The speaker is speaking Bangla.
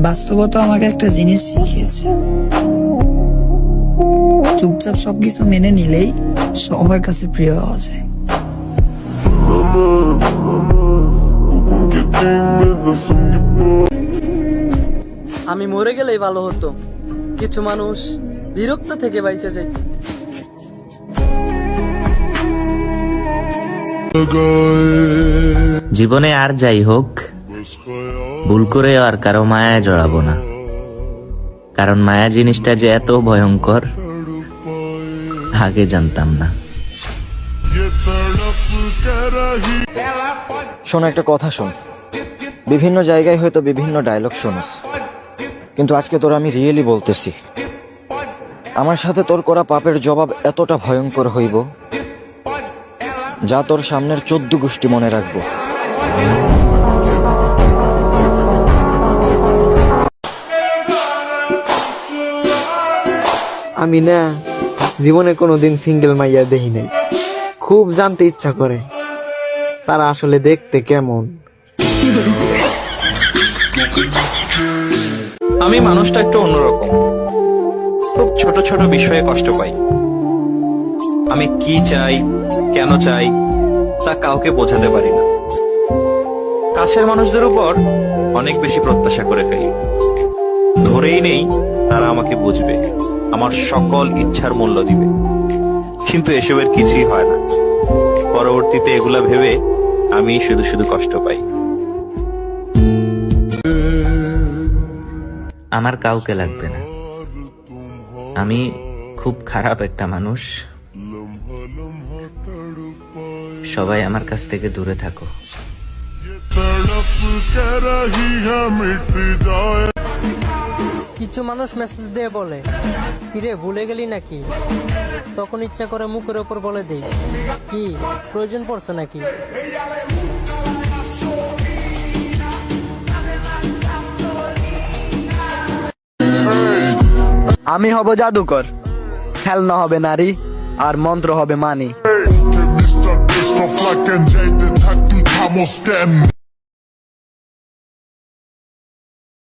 বাস্তবতা আমাকে একটা জিনিস শিখিয়েছে, চুপচাপ সবকিছু মেনে নিলেই সবার কাছে প্রিয় হওয়া যায়। আমি মরে গেলেই ভালো হতো, কিছু মানুষ বিরক্ত থেকে বাইচে যায়। জীবনে আর যাই হোক, ভুল করে আর কারো মায়ায় জড়াবো না, কারণ মায়া জিনিসটা যে এত ভয়ঙ্কর আগে জানতাম না। শোন, একটা কথা শোন। বিভিন্ন জায়গায় হয়তো বিভিন্ন ডায়লগ শোনস, কিন্তু আজকে তোর আমি রিয়েলি বলতেছি, আমার সাথে তোর করা পাপের জবাব এতটা ভয়ঙ্কর হইব যা তোর সামনের 14 গোষ্ঠী মনে রাখবো। আমি না জীবনে কোনোদিন সিঙ্গেল মাইয়া দেখি নাই, খুব জানতে ইচ্ছা করে তারা আসলে দেখতে কেমন। আমি মানুষটা একটু অন্যরকম, খুব ছোট ছোট বিষয়ে কষ্ট পাই। আমি কি চাই, কেন চাই তা কাউকে বোঝাতে পারি না। কাছের মানুষদের উপর অনেক বেশি প্রত্যাশা করে ফেলি, ধরেই নেই তারা আমাকে বুঝবে, আমার সকল ইচ্ছার মূল্য দিবে, কিন্তু এসবের কিছুই হয় না। পরবর্তীতে এগুলা ভেবে আমি শুধু শুধু কষ্ট পাই। আমার কাউকে লাগবে না, আমি খুব খারাপ একটা মানুষ, সবাই আমার কাছ থেকে দূরে থাকো। কিছু মানুষ মেসেজ দিয়ে বলে, কিরে ভুলে গেলি নাকি? তখন ইচ্ছা করে মুখের ওপর বলে দেই, কি প্রয়োজন পড়ছে নাকি? আমি হব জাদুকর, খেলনা হবে নারী আর মন্ত্র হবে মানি।